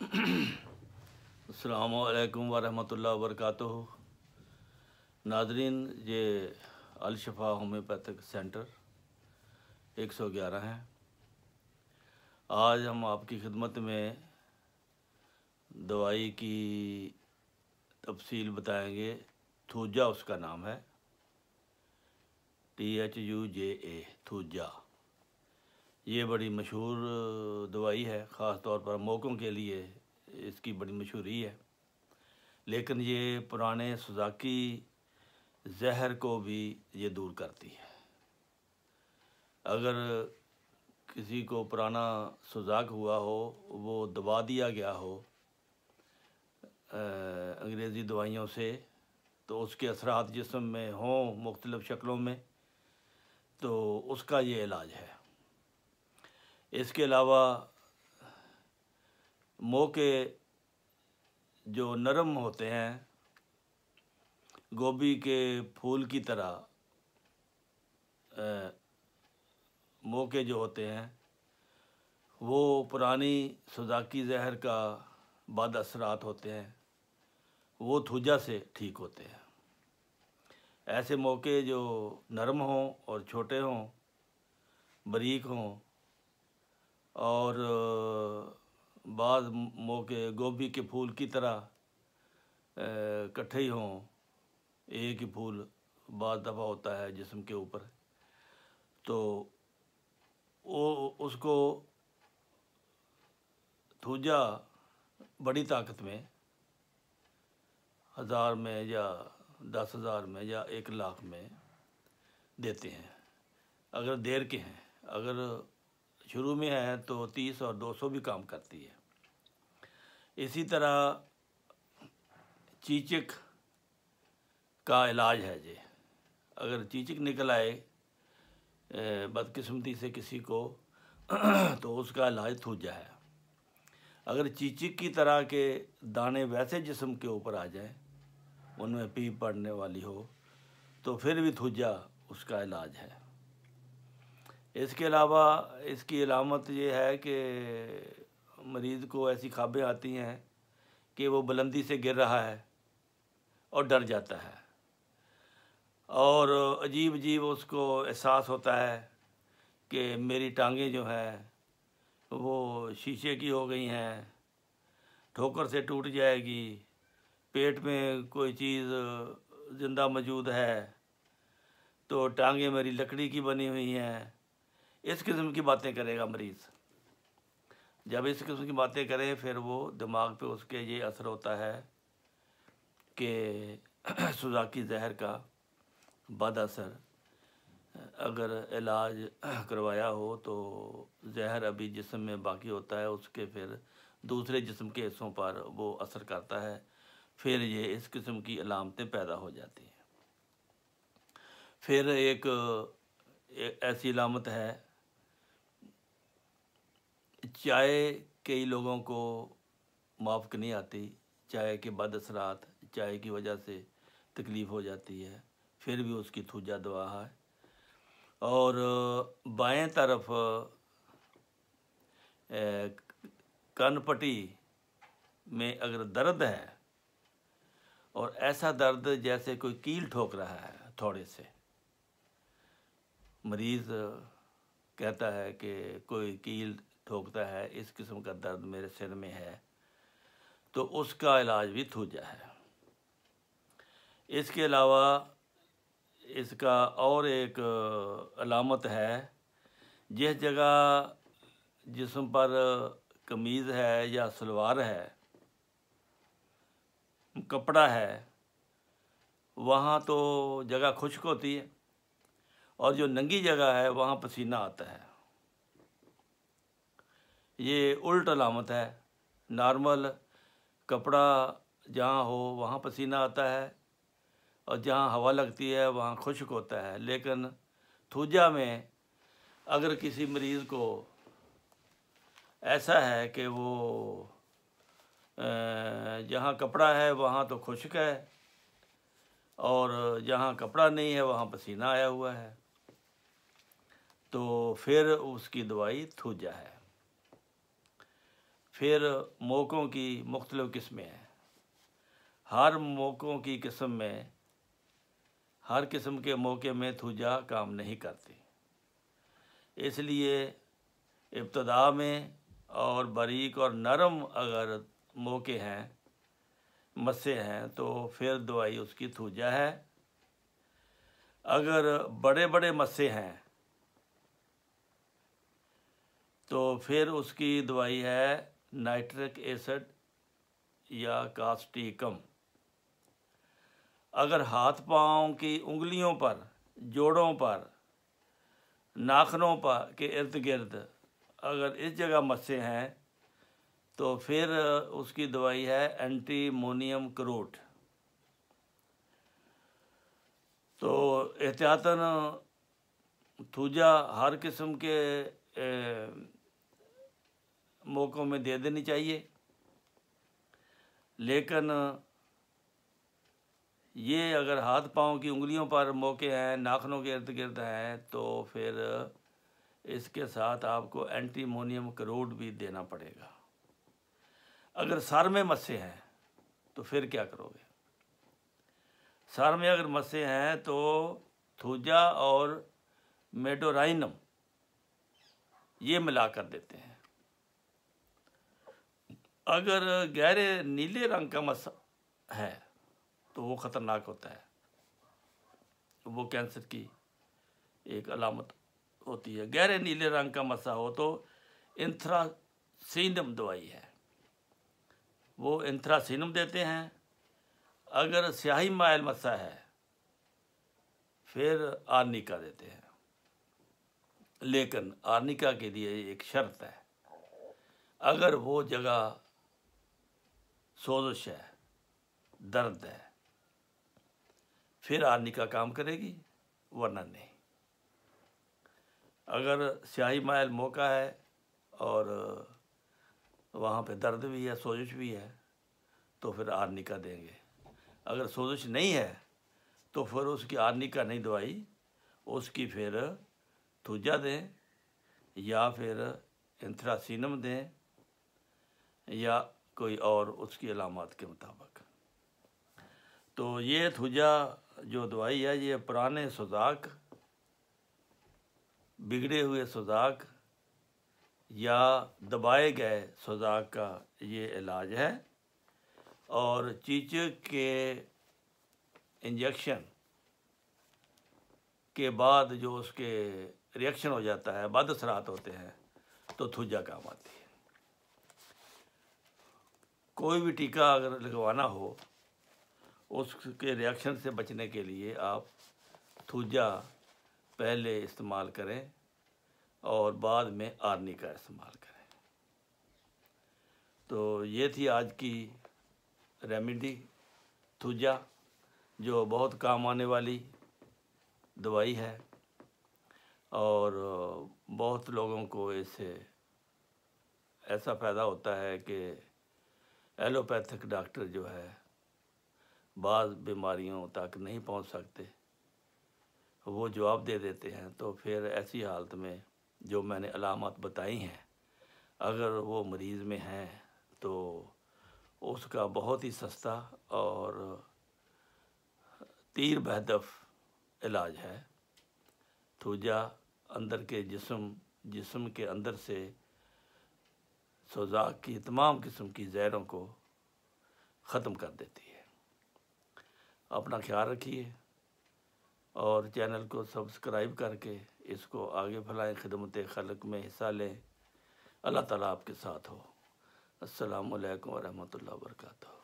अस्सलामु अलैकुम वरहमतुल्लाहि वबरकातुहू। नाजरीन, ये अल-शफा होम्योपैथिक सेंटर 111 है। आज हम आपकी खिदमत में दवाई की तफसील बताएंगे। थूजा उसका नाम है, THUJA, थूजा। ये बड़ी मशहूर दवाई है, ख़ास तौर पर मौकों के लिए इसकी बड़ी मशहूरी है। लेकिन ये पुराने सुजाकी जहर को भी ये दूर करती है। अगर किसी को पुराना सुजाक हुआ हो, वो दबा दिया गया हो अंग्रेज़ी दवाइयों से, तो उसके असरात जिस्म में हों मुख्तलिफ़ शक्लों में, तो उसका ये इलाज है। इसके अलावा मौके जो नरम होते हैं, गोभी के फूल की तरह मौके जो होते हैं, वो पुरानी सुजाकी जहर का बाद असरात होते हैं, वो थूजा से ठीक होते हैं। ऐसे मौके जो नरम हों और छोटे हों, बारीक हों, और बाद मौके गोभी के फूल की तरह इकट्ठे ही हों, एक ही फूल बाद दफ़ा होता है जिस्म के ऊपर, तो वो उसको थूजा बड़ी ताकत में 1000 में या 10,000 में या 1,00,000 में देते हैं अगर देर के हैं। अगर शुरू में है तो 30 और 200 भी काम करती है। इसी तरह चीचक का इलाज है जी। अगर चीचक निकल आए बदकिस्मती से किसी को तो उसका इलाज थूजा है। अगर चीचक की तरह के दाने वैसे जिस्म के ऊपर आ जाए, उनमें पीप पड़ने वाली हो, तो फिर भी थूजा उसका इलाज है। इसके अलावा इसकी अलामत ये है कि मरीज़ को ऐसी ख्वाबें आती हैं कि वो बुलंदी से गिर रहा है और डर जाता है, और अजीब अजीब उसको एहसास होता है कि मेरी टांगें जो हैं वो शीशे की हो गई हैं, ठोकर से टूट जाएगी, पेट में कोई चीज़ ज़िंदा मौजूद है, तो टांगें मेरी लकड़ी की बनी हुई हैं। इस किस्म की बातें करेगा मरीज़। जब इस किस्म की बातें करें, फिर वो दिमाग पे उसके ये असर होता है कि सुजाकी जहर का बद असर, अगर इलाज करवाया हो तो जहर अभी जिस्म में बाकी होता है, उसके फिर दूसरे जिस्म के हिस्सों पर वो असर करता है। फिर ये इस किस्म की अलामतें पैदा हो जाती हैं। फिर एक ऐसी अलामत है, चाय कई लोगों को माफ़ नहीं आती, चाय के बद असरात, चाय की वजह से तकलीफ़ हो जाती है, फिर भी उसकी थूजा दवा है। और बाएं तरफ कनपट्टी में अगर दर्द है, और ऐसा दर्द जैसे कोई कील ठोक रहा है थोड़े से, मरीज़ कहता है कि कोई कील ठोकता है, इस किस्म का दर्द मेरे सिर में है, तो उसका इलाज भी थूजा है। इसके अलावा इसका और एक अलामत है, जिस जगह जिस्म पर कमीज़ है या सलवार है, कपड़ा है, वहाँ तो जगह खुश्क होती है, और जो नंगी जगह है वहाँ पसीना आता है। ये उल्ट अलामत है। नॉर्मल कपड़ा जहाँ हो वहाँ पसीना आता है, और जहाँ हवा लगती है वहाँ खुश्क होता है। लेकिन थूजा में अगर किसी मरीज़ को ऐसा है कि वो जहाँ कपड़ा है वहाँ तो खुश्क है, और जहाँ कपड़ा नहीं है वहाँ पसीना आया हुआ है, तो फिर उसकी दवाई थूजा है। फिर मौक़ों की मुख्तलिफ़ किस्में हैं। हर मौक़ों की किस्म में, हर किस्म के मौके में थूजा काम नहीं करती। इसलिए इब्तदा में और बारीक और नरम अगर मौके हैं, मस्से हैं, तो फिर दवाई उसकी थूजा है। अगर बड़े बड़े मस्से हैं तो फिर उसकी दवाई है नाइट्रिक एसिड या कास्टिकम। अगर हाथ पाँव की उंगलियों पर, जोड़ों पर, नाखनों पर के इर्द गिर्द अगर इस जगह मस्से हैं तो फिर उसकी दवाई है एंटीमोनियम क्रोट। तो एहतियातन थूजा हर किस्म के मौक़ों में दे देनी चाहिए, लेकिन ये अगर हाथ पाँव की उंगलियों पर मौके हैं, नाखनों के इर्द गिर्द हैं, तो फिर इसके साथ आपको एंटीमोनियम क्लोराइड भी देना पड़ेगा। अगर सर में मस्से हैं तो फिर क्या करोगे? सर में अगर मस्से हैं तो थूजा और मेडोराइनम ये मिला कर देते हैं। अगर गहरे नीले रंग का मस्सा है तो वो ख़तरनाक होता है, वो कैंसर की एक अलामत होती है। गहरे नीले रंग का मस्सा हो तो एंथ्रासीनम दवाई है, वो एंथ्रासीनम देते हैं। अगर स्याही माइल मस्सा है फिर आर्निका देते हैं, लेकिन आर्निका के लिए एक शर्त है, अगर वो जगह सोजिश है, दर्द है, फिर आर्निका काम करेगी, वरना नहीं। अगर स्याही माइल मौका है और वहाँ पे दर्द भी है, सोजिश भी है, तो फिर आर्निका देंगे। अगर सोजिश नहीं है तो फिर उसकी आर्निका नहीं दवाई, उसकी फिर थूजा दें या फिर एंथ्रासीनम दें या कोई और उसकी अलामत के मुताबिक। तो ये थूजा जो दवाई है ये पुराने सुजाक, बिगड़े हुए सुजाक या दबाए गए सुजाक का ये इलाज है। और चीचक के इंजेक्शन के बाद जो उसके रिएक्शन हो जाता है, बद असरात होते हैं, तो थूजा काम आती है। कोई भी टीका अगर लगवाना हो, उसके रिएक्शन से बचने के लिए आप थूजा पहले इस्तेमाल करें और बाद में आर्निका इस्तेमाल करें। तो ये थी आज की रेमेडी थूजा, जो बहुत काम आने वाली दवाई है और बहुत लोगों को इससे ऐसा फ़ायदा होता है कि एलोपैथिक डॉक्टर जो है बाज़ बीमारियों तक नहीं पहुंच सकते, वो जवाब दे देते हैं। तो फिर ऐसी हालत में जो मैंने अलामत बताई हैं, अगर वो मरीज़ में हैं तो उसका बहुत ही सस्ता और तीर बहदफ इलाज है। थूजा अंदर के जिस्म के अंदर से सुजाक की तमाम किस्म की जहरों को ख़त्म कर देती है। अपना ख्याल रखिए और चैनल को सब्सक्राइब करके इसको आगे फैलाएं, खिदमत खल्क में हिस्सा लें। अल्लाह ताला आपके साथ हो। अस्सलामु अलैकुम व रहमतुल्लाहि व बरकातहू।